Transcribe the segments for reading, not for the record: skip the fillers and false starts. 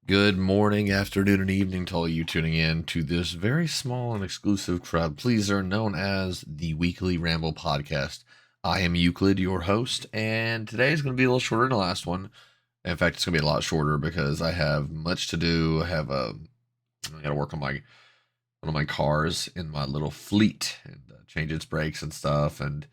Good morning, afternoon, and evening to all you tuning in to this very small and exclusive crowd pleaser known as the Weekly Ramble podcast. I am Euclid, your host, and today is going to be a little shorter than the last one. In fact, it's going to be a lot shorter because I have much to do. I got to work on one of my cars in my little fleet and change its brakes and stuff, and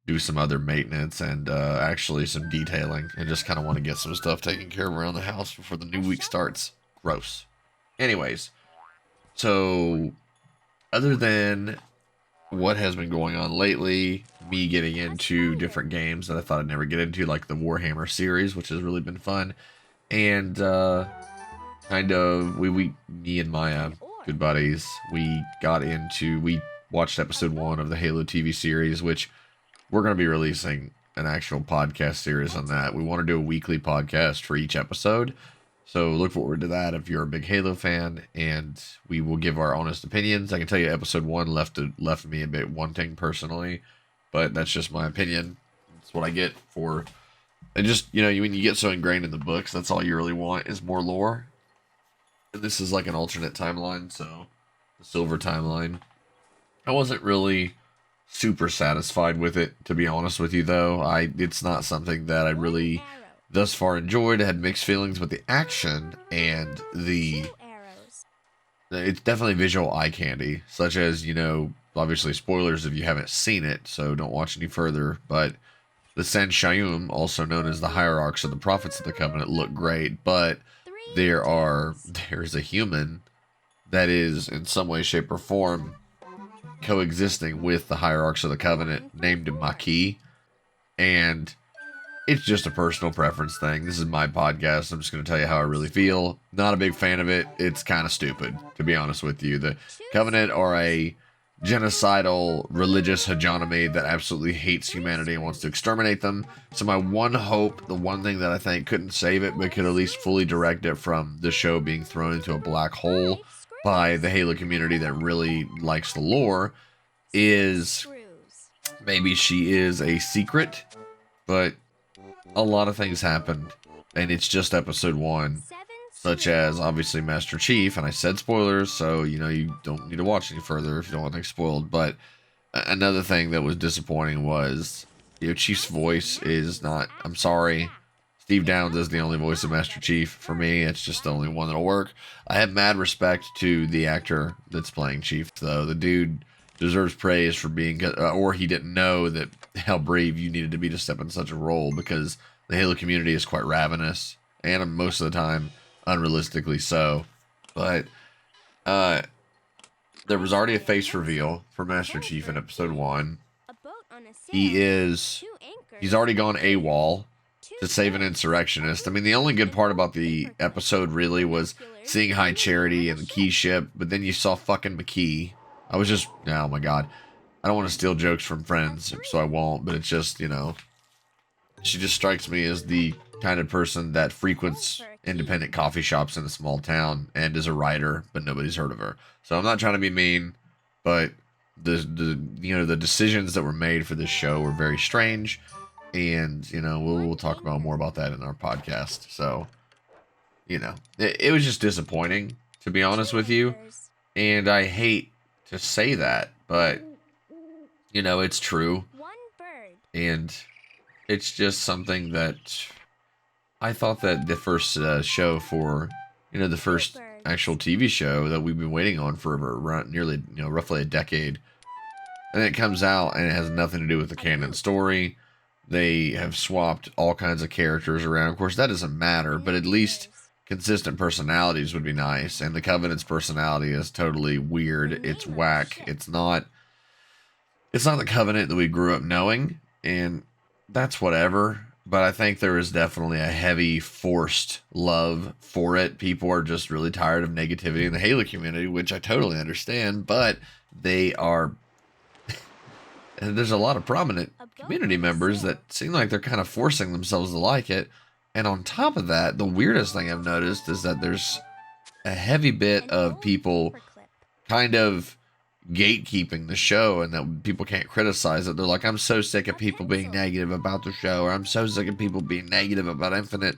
do some other maintenance and actually some detailing, and just kind of want to get some stuff taken care of around the house before the new week starts. Gross. Anyways, so other than what has been going on lately, me getting into different games that I thought I'd never get into, like the Warhammer series, which has really been fun, and kind of me and my good buddies, we watched episode 1 of the Halo TV series, which we're going to be releasing an actual podcast series on that. We want to do a weekly podcast for each episode. So look forward to that if you're a big Halo fan, and we will give our honest opinions. I can tell you episode 1 left me a bit wanting personally, but that's just my opinion. That's what I get for, and just, when you get so ingrained in the books, that's all you really want is more lore. And this is like an alternate timeline, so the silver timeline. I wasn't really super satisfied with it, to be honest with you, though. It's not something that I really thus far enjoyed. I had mixed feelings with the action and it's definitely visual eye candy, such as, obviously spoilers if you haven't seen it, so don't watch any further, but the San Shayum, also known as the Hierarchs of the Prophets of the Covenant, look great, but there's a human that is in some way, shape, or form coexisting with the Hierarchs of the Covenant named Maquis, and it's just a personal preference thing. This is my podcast. I'm just going to tell you how I really feel. Not a big fan of it. It's kind of stupid, to be honest with you. The Covenant are a genocidal religious hegemony that absolutely hates humanity and wants to exterminate them. So my one hope, the one thing that I think couldn't save it, but could at least fully direct it from the show being thrown into a black hole by the Halo community that really likes the lore, is maybe she is a secret, but a lot of things happened, and it's just episode 1, such as obviously Master Chief, and I said spoilers, so you don't need to watch any further if you don't want things spoiled. But another thing that was disappointing was, Chief's voice is not, I'm sorry, Steve Downes is the only voice of Master Chief for me. It's just the only one that'll work. I have mad respect to the actor that's playing Chief, though. The dude deserves praise for being, or he didn't know that how brave you needed to be to step in such a role, because the Halo community is quite ravenous, and most of the time, unrealistically so. But there was already a face reveal for Master Chief in episode 1. He's already gone AWOL to save an insurrectionist. I mean, the only good part about the episode really was seeing High Charity and the Key ship, but then you saw fucking McKee. I was just, oh my god. I don't want to steal jokes from friends, so I won't, but it's just, she just strikes me as the kind of person that frequents independent coffee shops in a small town and is a writer, but nobody's heard of her. So I'm not trying to be mean, but the decisions that were made for this show were very strange, and we'll talk about more about that in our podcast. So it was just disappointing, to be honest with you, and I hate to say that, but it's true, and it's just something that I thought that the first show for, the first actual TV show that we've been waiting on for nearly, roughly a decade, and it comes out and it has nothing to do with the canon story. They have swapped all kinds of characters around. Of course, that doesn't matter, but at least consistent personalities would be nice. And the Covenant's personality is totally weird. It's whack. It's not the Covenant that we grew up knowing, and that's whatever. But I think there is definitely a heavy forced love for it. People are just really tired of negativity in the Halo community, which I totally understand, but they are and there's a lot of prominent community members that seem like they're kind of forcing themselves to like it. And on top of that, the weirdest thing I've noticed is that there's a heavy bit of people kind of gatekeeping the show, and that people can't criticize it. They're like, I'm so sick of people being negative about the show, or I'm so sick of people being negative about Infinite.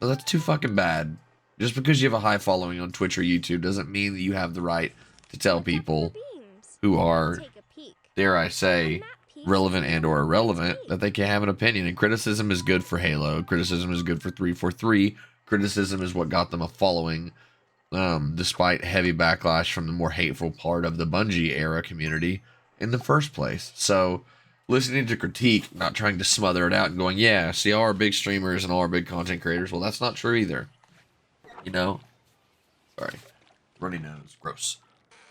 Well, that's too fucking bad. Just because you have a high following on Twitch or YouTube doesn't mean that you have the right to tell people who are, dare I say, relevant and or irrelevant, that they can have an opinion. And criticism is good for Halo. Criticism is good for 343. Criticism is what got them a following, despite heavy backlash from the more hateful part of the Bungie era community in the first place. So listening to critique, not trying to smother it out and going, yeah, see, all our big streamers and all our big content creators, well, that's not true either. You know? Sorry. Runny nose. Gross.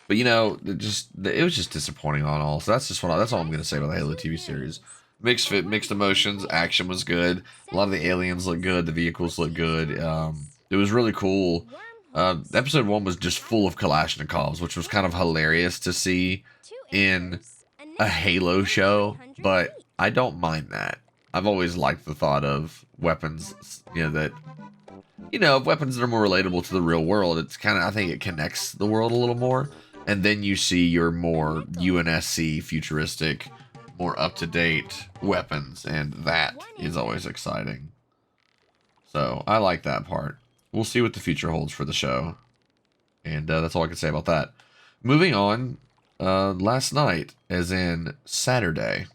But, you know, it was just disappointing on all. So that's all I'm going to say about the Halo TV series. Mixed emotions. Action was good. A lot of the aliens look good. The vehicles look good. It was really cool. Episode 1 was just full of Kalashnikovs, which was kind of hilarious to see in a Halo show, but I don't mind that. I've always liked the thought of weapons, weapons that are more relatable to the real world. It's kind of, I think it connects the world a little more. And then you see your more UNSC, futuristic, more up-to-date weapons, and that is always exciting. So, I like that part. We'll see what the future holds for the show. And that's all I can say about that. Moving on, last night, as in Saturday,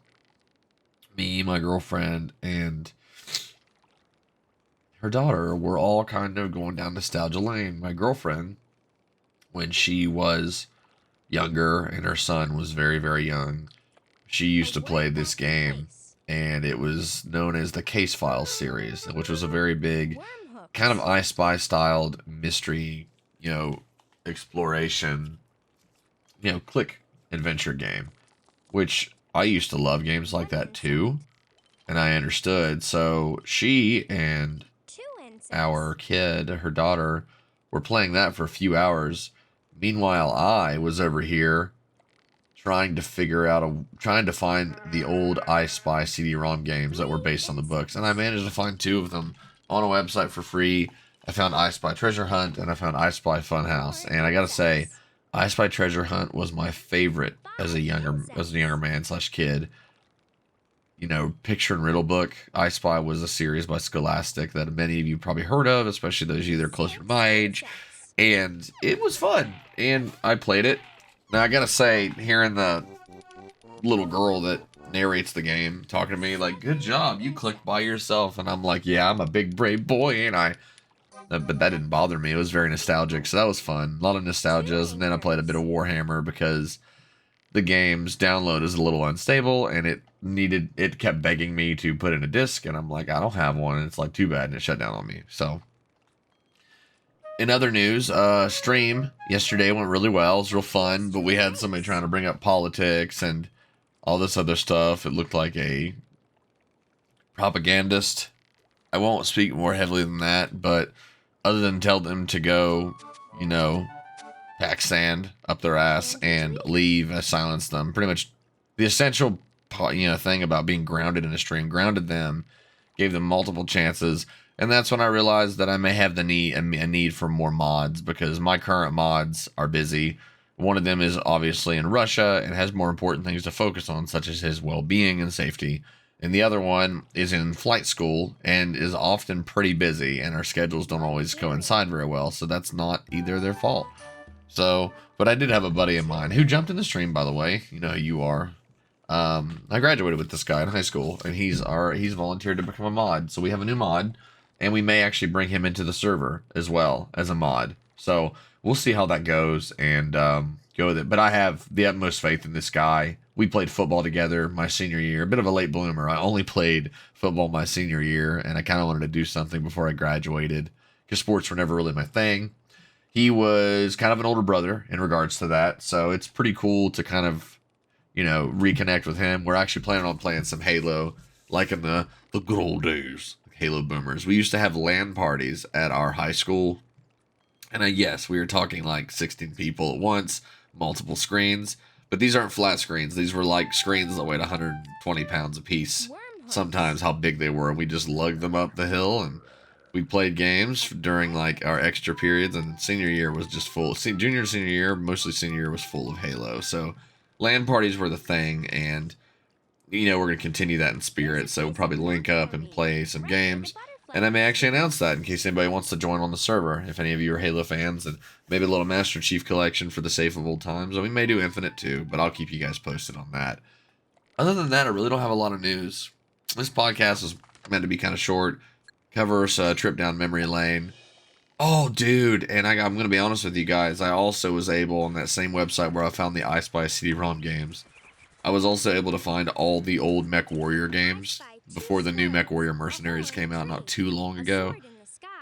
me, my girlfriend, and her daughter were all kind of going down nostalgia lane. My girlfriend, when she was younger and her son was very, very young, she used to play this game, and it was known as the Case Files series, which was a very big, kind of I Spy styled mystery, exploration, click adventure game, which I used to love games like that too, and I understood. So she and our kid, her daughter, were playing that for a few hours. Meanwhile, I was over here trying to find the old I Spy CD-ROM games that were based on the books, and I managed to find 2 of them on a website for free. I found I Spy Treasure Hunt, and I found I Spy Funhouse, and I gotta say, I Spy Treasure Hunt was my favorite as a younger man / kid. Picture and Riddle book. I Spy was a series by Scholastic that many of you probably heard of, especially those of you that are closer to my age. And it was fun. And I played it. Now, I gotta say, hearing the little girl that narrates the game talking to me, like, good job, you clicked by yourself. And I'm like, yeah, I'm a big, brave boy, ain't I? But that didn't bother me. It was very nostalgic, so that was fun. A lot of nostalgias. And then I played a bit of Warhammer because the game's download is a little unstable, and it kept begging me to put in a disc, and I'm like, I don't have one, and it's like, too bad, and it shut down on me. So, in other news, stream yesterday went really well. It was real fun, but we had somebody trying to bring up politics and all this other stuff. It looked like a propagandist. I won't speak more heavily than that, but other than tell them to go, pack sand up their ass and leave, I silenced them. Pretty much the essential thing about being grounded in a stream, grounded them, gave them multiple chances, and that's when I realized that I may have a need for more mods, because my current mods are busy. One of them is obviously in Russia and has more important things to focus on, such as his well-being and safety, and the other one is in flight school and is often pretty busy, and our schedules don't always coincide very well, so that's not either their fault. So, but I did have a buddy of mine who jumped in the stream, by the way. You know who you are. I graduated with this guy in high school, and he's volunteered to become a mod. So we have a new mod, and we may actually bring him into the server as well as a mod. So we'll see how that goes and go with it. But I have the utmost faith in this guy. We played football together my senior year. A bit of a late bloomer. I only played football my senior year, and I kind of wanted to do something before I graduated, because sports were never really my thing. He was kind of an older brother in regards to that, so it's pretty cool to kind of, reconnect with him. We're actually planning on playing some Halo, like in the good old days, Halo boomers. We used to have LAN parties at our high school, and yes, we were talking like 16 people at once, multiple screens, but these aren't flat screens. These were like screens that weighed 120 pounds a piece, sometimes how big they were, and we just lugged them up the hill, and we played games during like our extra periods, and senior year was just full. Junior and senior year, mostly senior year, was full of Halo. So LAN parties were the thing, and we're going to continue that in spirit. So we'll probably link up and play some games. And I may actually announce that in case anybody wants to join on the server. If any of you are Halo fans, and maybe a little Master Chief collection for the sake of old times. And we may do Infinite too, but I'll keep you guys posted on that. Other than that, I really don't have a lot of news. This podcast is meant to be kind of short. Cover us a trip down memory lane. Oh, dude. And I'm going to be honest with you guys. I also was able, on that same website where I found the I Spy CD-ROM games, I was also able to find all the old Mech Warrior games before the new Mech Warrior Mercenaries came out not too long ago.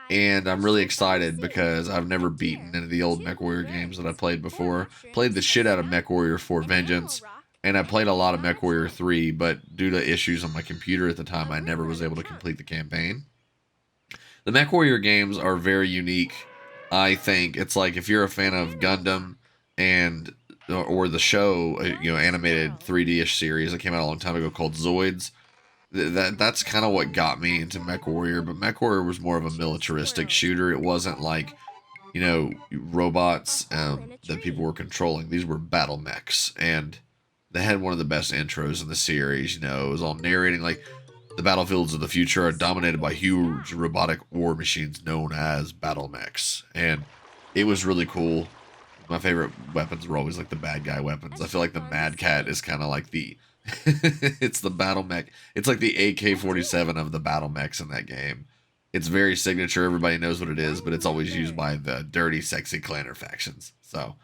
And I'm really excited because I've never beaten any of the old Mech Warrior games that I played before. Played the shit out of Mech Warrior 4 Vengeance. And I played a lot of Mech Warrior 3, but due to issues on my computer at the time, I never was able to complete the campaign. The Mech Warrior games are very unique. I think it's like if you're a fan of Gundam and or the show, animated 3D-ish series that came out a long time ago called Zoids. That's kind of what got me into Mech Warrior, but Mech Warrior was more of a militaristic shooter. It wasn't like, robots that people were controlling. These were battle mechs, and they had one of the best intros in the series. It was all narrating like the battlefields of the future are dominated by huge robotic war machines known as battle mechs, and it was really cool. My favorite weapons were always like the bad guy weapons. I feel like the Mad Cat is kind of like the it's the battle mech. It's like the AK-47 of the battle mechs in that game. It's very signature. Everybody knows what it is, but it's always used by the dirty, sexy clanner factions. So,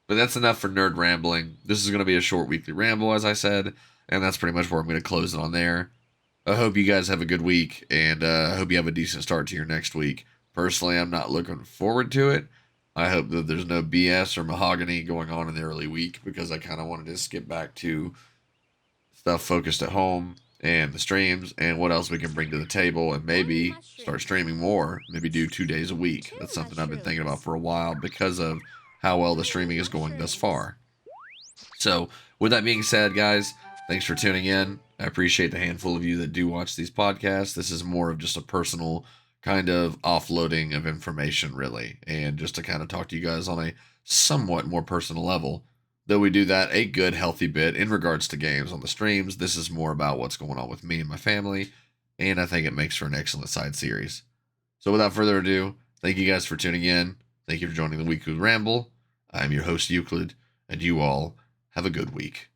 but that's enough for nerd rambling. This is going to be a short weekly ramble, as I said, and that's pretty much where I'm going to close it on there. I hope you guys have a good week, and I hope you have a decent start to your next week. Personally, I'm not looking forward to it. I hope that there's no BS or mahogany going on in the early week, because I kind of wanted to skip back to stuff focused at home and the streams and what else we can bring to the table, and maybe start streaming more. Maybe do 2 days a week. That's something I've been thinking about for a while because of how well the streaming is going thus far. So, with that being said, guys, thanks for tuning in. I appreciate the handful of you that do watch these podcasts. This is more of just a personal kind of offloading of information, really, and just to kind of talk to you guys on a somewhat more personal level. Though we do that a good, healthy bit in regards to games on the streams, this is more about what's going on with me and my family, and I think it makes for an excellent side series. So without further ado, thank you guys for tuning in. Thank you for joining the Weekly Ramble. I'm your host, Euclid, and you all have a good week.